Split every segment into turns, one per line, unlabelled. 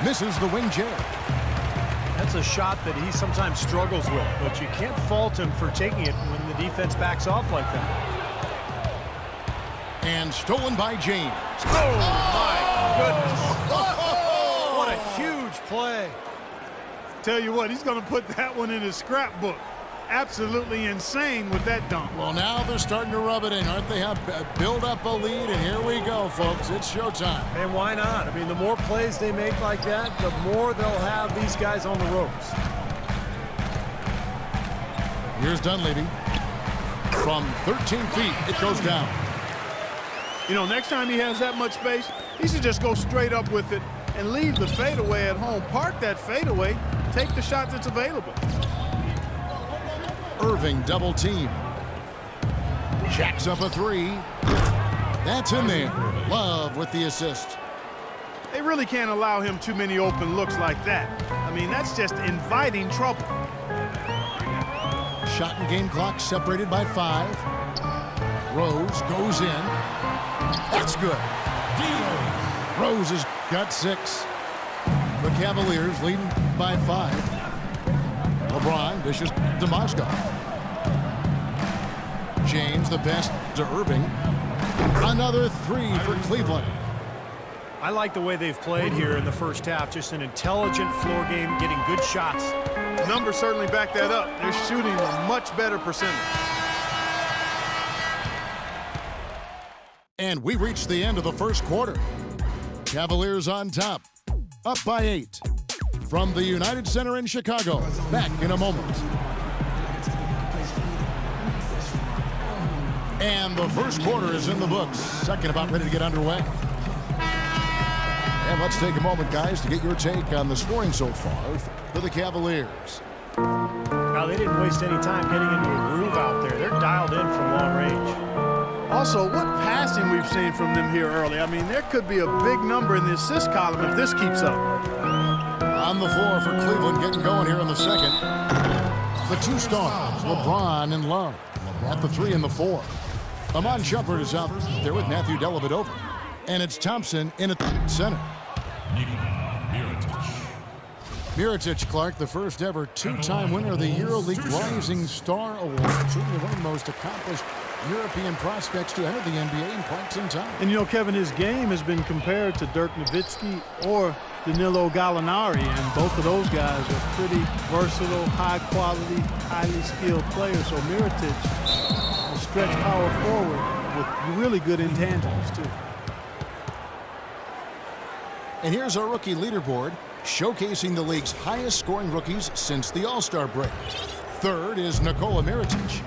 Misses the wing chair.
That's a shot that he sometimes struggles with, but you can't fault him for taking it when the defense backs off like that.
And stolen by James.
Oh, my goodness. What a huge play.
Tell you what, he's going to put that one in his scrapbook. Absolutely insane with that dunk.
Well, now they're starting to rub it in, aren't they? Build up a lead, and here we go, folks. It's showtime.
And why not? I mean, the more plays they make like that, the more they'll have these guys on the ropes.
Here's Dunleavy. From 13 feet, it goes down.
You know, next time he has that much space, he should just go straight up with it and leave the fadeaway at home. Park that fadeaway. Take the shot that's available.
Irving double team. Jacks up a three. That's in there. Love with the assist.
They really can't allow him too many open looks like that. I mean, that's just inviting trouble.
Shot and game clock separated by 5. Rose goes in. That's good. Rose has got 6. The Cavaliers leading by 5. LeBron dishes to Mozgov. James the best to Irving. Another 3 for Cleveland.
I like the way they've played here in the first half. Just an intelligent floor game, getting good shots.
Numbers certainly back that up. They're shooting a much better percentage.
And we reached the end of the first quarter. Cavaliers on top, up by 8. From the United Center in Chicago, back in a moment. And the first quarter is in the books. Second about ready to get underway. And let's take a moment, guys, to get your take on the scoring so far for the Cavaliers.
Now, they didn't waste any time getting into a groove out there. They're dialed in from long range.
Also, what passing we've seen from them here early. I mean, there could be a big number in the assist column if this keeps up.
On the floor for Cleveland, getting going here in the second. The 2 stars, LeBron and Love, at the 3 and the 4. Amon Shumpert is out there with Matthew Dellavedova. And it's Thompson in at center. Mirotic, Clark, the first ever 2-time winner of the EuroLeague Rising Star Award. Certainly one of the most accomplished European prospects to enter the NBA in quite some time.
And you know, Kevin, his game has been compared to Dirk Nowitzki or Danilo Gallinari, and both of those guys are pretty versatile, high-quality, highly skilled players. So Mirotic will stretch power forward with really good intangibles, too.
And here's our rookie leaderboard, showcasing the league's highest-scoring rookies since the All-Star break. Third is Nikola Mirotic.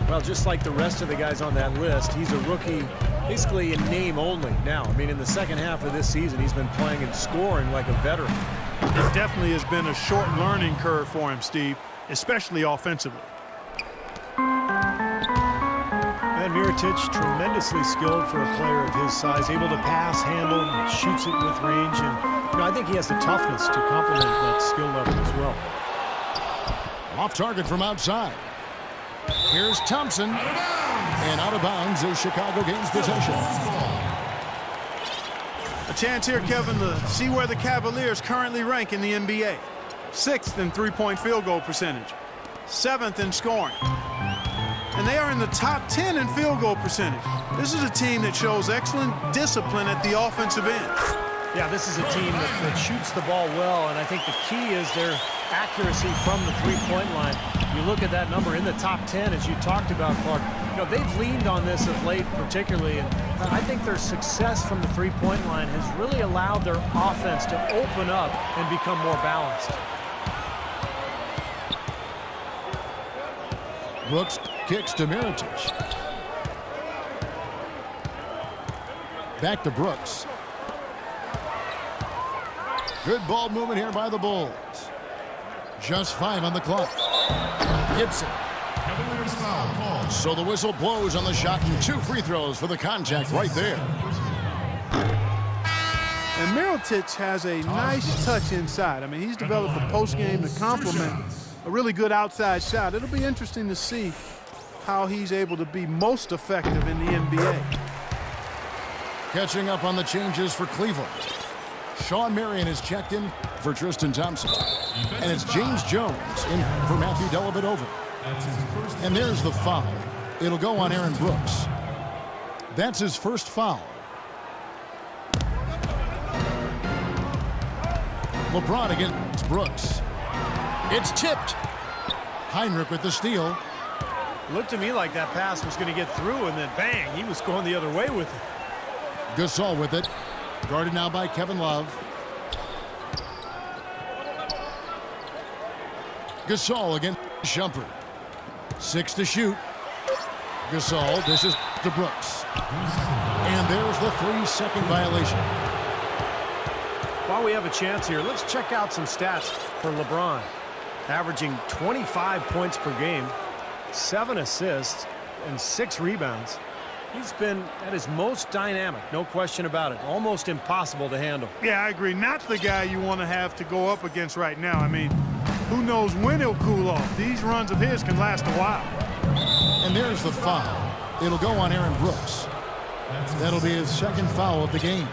Well, just like the rest of the guys on that list, he's a rookie basically in name only now. I mean, in the second half of this season, he's been playing and scoring like a veteran.
It definitely has been a short learning curve for him, Steve, especially offensively.
And Mirotic, tremendously skilled for a player of his size, able to pass, handle, and shoots it with range. And you know, I think he has the toughness to complement that skill level as well.
Off target from outside. Here's Thompson. And out of bounds is Chicago gains possession.
A chance here, Kevin, to see where the Cavaliers currently rank in the NBA. 6th in three-point field goal percentage. 7th in scoring. And they are in the top 10 in field goal percentage. This is a team that shows excellent discipline at the offensive end.
Yeah, this is a team that shoots the ball well, and I think the key is their accuracy from the three-point line. You look at that number in the top 10, as you talked about, Clark. You know, they've leaned on this of late particularly, and I think their success from the three-point line has really allowed their offense to open up and become more balanced.
Brooks kicks to Mirotic. Back to Brooks. Good ball movement here by the Bulls. Just 5 on the clock. Gibson. So the whistle blows on the shot and 2 free throws for the contact right there.
And Mirotic has a nice touch inside. I mean, he's developed a post game to complement a really good outside shot. It'll be interesting to see how he's able to be most effective in the NBA.
Catching up on the changes for Cleveland. Sean Marion is checked in for Tristan Thompson. And it's James Jones in for Matthew Dellavedova. And there's the foul. It'll go on Aaron Brooks. That's his first foul. LeBron against Brooks. It's tipped. Heinrich with the steal.
Looked to me like that pass was going to get through, and then bang, he was going the other way with it.
Gasol with it. Guarded now by Kevin Love. Gasol against Shumpert. 6 to shoot. Gasol dishes to Brooks. And there's the 3-second violation.
While we have a chance here, let's check out some stats for LeBron. Averaging 25 points per game, 7 assists, and 6 rebounds. He's been at his most dynamic, no question about it. Almost impossible to handle.
Yeah, I agree. Not the guy you want to have to go up against right now. I mean, who knows when he'll cool off. These runs of his can last a while.
And there's the foul. It'll go on Aaron Brooks. That'll be his second foul of the game.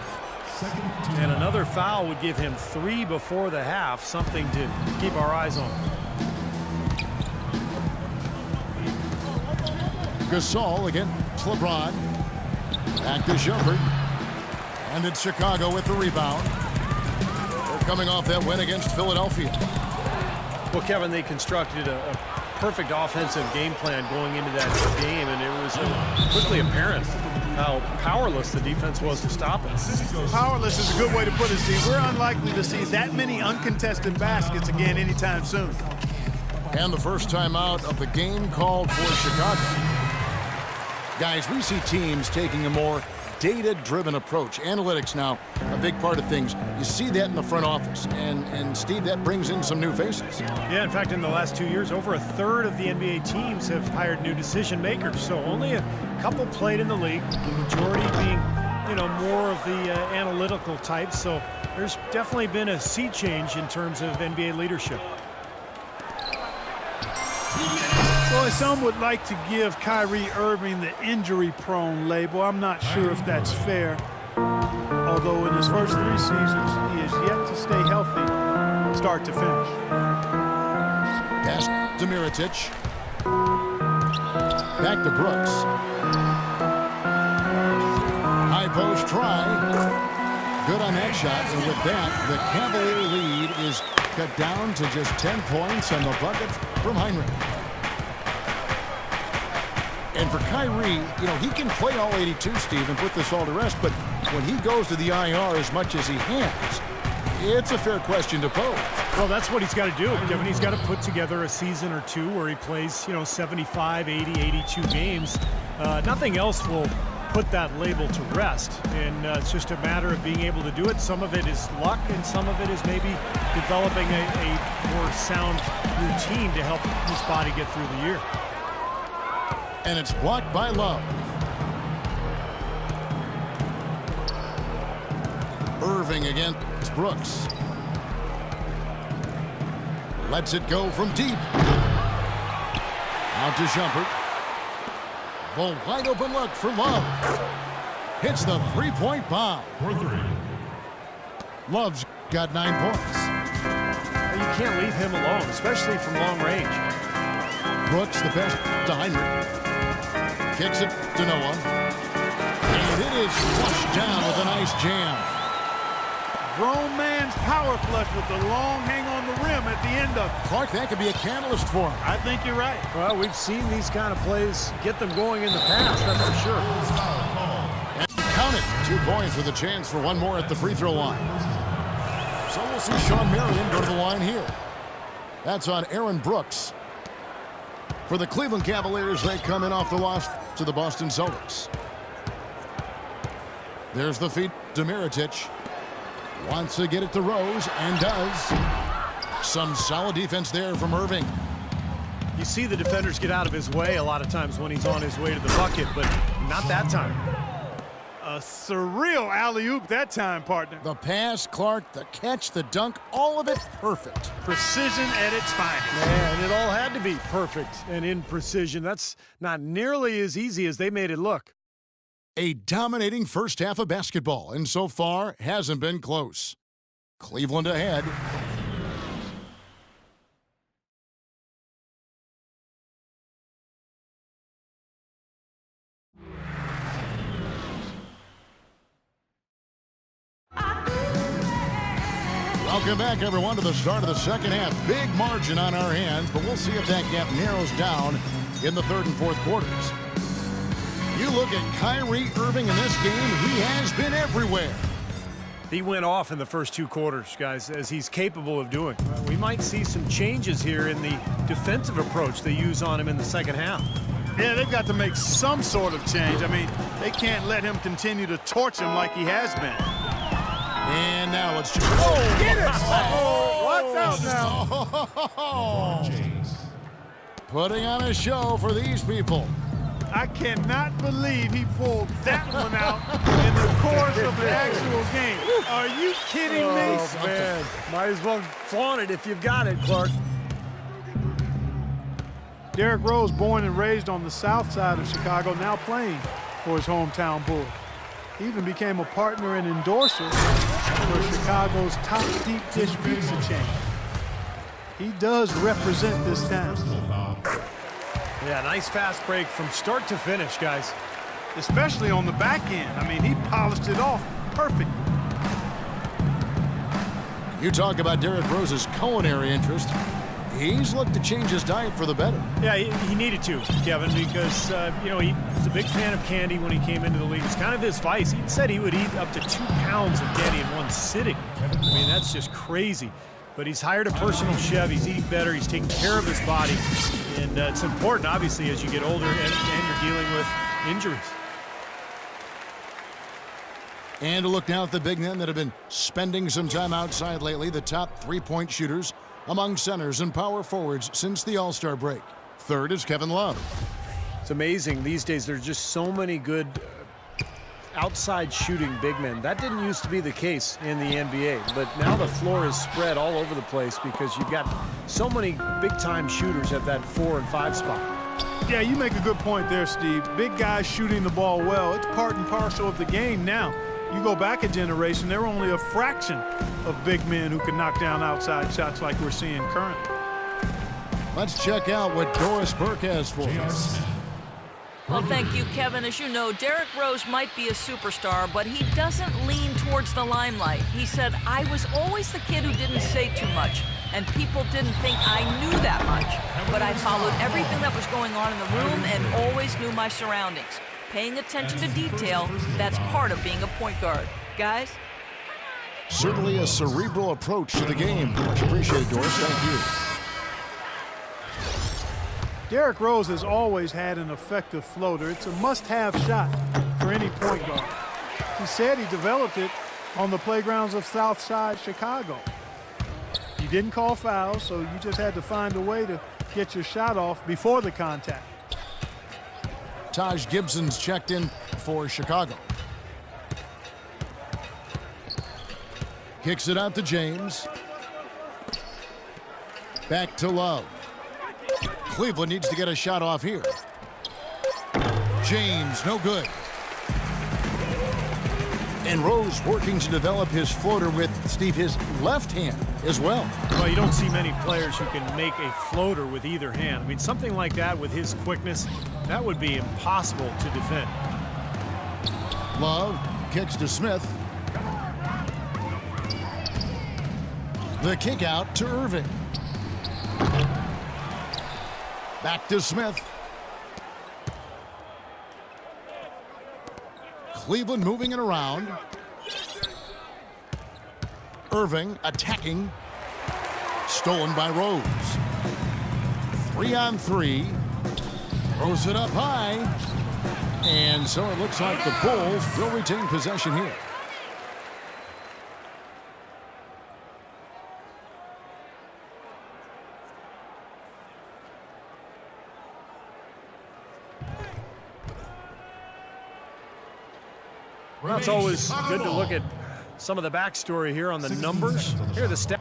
And another foul would give him 3 before the half, something to keep our eyes on.
Gasol against LeBron. Back to Shumpert. And it's Chicago with the rebound. They're coming off that win against Philadelphia.
Well, Kevin, they constructed a perfect offensive game plan going into that game, and it was quickly apparent how powerless the defense was to stop us.
Powerless is a good way to put it, Steve. We're unlikely to see that many uncontested baskets again anytime soon.
And the first time out of the game called for Chicago. Guys, we see teams taking a more data-driven approach. Analytics now, a big part of things. You see that in the front office. And Steve, that brings in some new faces.
Yeah, in fact, in the last 2 years, over a third of the NBA teams have hired new decision makers. So only a couple played in the league, the majority being, more of the analytical types. So there's definitely been a sea change in terms of NBA leadership.
Boy, some would like to give Kyrie Irving the injury-prone label. I'm not sure if that's fair. Although in his first 3 seasons, he has yet to stay healthy start to finish.
Pass to Mirotic. Back to Brooks. High post try. Good on that shot. And with that, the Cavalier lead is cut down to just 10 points on the bucket from Heinrich. And for Kyrie, he can play all 82, Steve, and put this all to rest. But when he goes to the IR as much as he has, it's a fair question to pose.
Well, that's what he's got to do, Kevin. He's got to put together a season or two where he plays, 75, 80, 82 games. Nothing else will put that label to rest. And it's just a matter of being able to do it. Some of it is luck, and some of it is maybe developing a more sound routine to help his body get through the year.
And it's blocked by Love. Irving against Brooks. Lets it go from deep. Out to Shumpert. The wide open look for Love. Hits the three-point bomb. Love's got 9 points.
You can't leave him alone, especially from long range.
Brooks, the best to Heinrich. Kicks it to Noah. And it is flushed down with a nice jam.
Grown man's power flush with the long hang on the rim at the end of it.
Clark, that could be a catalyst for him.
I think you're right.
Well, we've seen these kind of plays get them going in the past, that's for sure.
And count it. 2 points with a chance for one more at the free throw line. So we'll see Sean Marion go to the line here. That's on Aaron Brooks. For the Cleveland Cavaliers, they come in off the loss to the Boston Celtics. There's the feed to Mirotic. Wants to get it to Rose, and does. Some solid defense there from Irving.
You see the defenders get out of his way a lot of times when he's on his way to the bucket, but not that time.
A surreal alley-oop that time, partner.
The pass, Clark, the catch, the dunk, all of it perfect.
Precision at its finest.
Man, it all had to be perfect and in precision. That's not nearly as easy as they made it look.
A dominating first half of basketball, and so far hasn't been close. Cleveland ahead. Welcome back, everyone, to the start of the second half. Big margin on our hands, but we'll see if that gap narrows down in the third and fourth quarters. You look at Kyrie Irving in this game, he has been everywhere.
He went off in the first 2 quarters, guys, as he's capable of doing. We might see some changes here in the defensive approach they use on him in the second half.
Yeah, they've got to make some sort of change. I mean, they can't let him continue to torch him like he has been.
And now it's just...
Oh, get it! Oh, watch out now.
Putting on a show for these people.
I cannot believe he pulled that one out in the course of the actual game. Are you kidding me?
Oh, man. Might as well flaunt it if you've got it, Clark.
Derrick Rose, born and raised on the south side of Chicago, now playing for his hometown Bulls. He even became a partner and endorser for Chicago's top deep dish pizza chain. He does represent this town.
Yeah, nice fast break from start to finish, guys.
Especially on the back end. I mean, he polished it off perfect.
You talk about Derrick Rose's culinary interest. He's looked to change his diet for the better.
Yeah, he needed to, Kevin, because, you know, he was a big fan of candy when he came into the league. It's kind of his vice. He said he would eat up to 2 pounds of candy in one sitting. I mean, that's just crazy. But he's hired a personal chef. He's eating better. He's taking care of his body. And it's important, obviously, as you get older and you're dealing with injuries.
And a look now at the big men that have been spending some time outside lately, the top three-point shooters among centers and power forwards since the All-Star break. Third is Kevin Love.
It's amazing. These days, there's just so many good outside shooting big men. That didn't used to be the case in the NBA, but now the floor is spread all over the place because you've got so many big-time shooters at that 4 and 5 spot.
Yeah, you make a good point there, Steve. Big guys shooting the ball well. It's part and parcel of the game now. You go back a generation, there were only a fraction of big men who could knock down outside shots like we're seeing currently.
Let's check out what Doris Burke has for us.
Well, thank you, Kevin. As you know, Derrick Rose might be a superstar, but he doesn't lean towards the limelight. He said, I was always the kid who didn't say too much, and people didn't think I knew that much. But I followed everything that was going on in the room and always knew my surroundings. Paying attention to detail, that's part of being a point guard. Guys?
Certainly a cerebral approach to the game. Much appreciated, Doris. Thank you.
Derrick Rose has always had an effective floater. It's a must-have shot for any point guard. He said he developed it on the playgrounds of Southside Chicago. You didn't call fouls, so you just had to find a way to get your shot off before the contact.
Taj Gibson's checked in for Chicago. Kicks it out to James. Back to Love. Cleveland needs to get a shot off here. James, no good. And Rose working to develop his floater with, Steve, his left hand as well.
Well, you don't see many players who can make a floater with either hand. I mean, something like that with his quickness, that would be impossible to defend.
Love kicks to Smith. The kick out to Irving. Back to Smith. Cleveland moving it around. Irving attacking. Stolen by Rose. 3-on-3. Throws it up high. And so it looks like the Bulls will retain possession here.
Well, it's always good to look at some of the backstory here on the numbers. Here are the stats.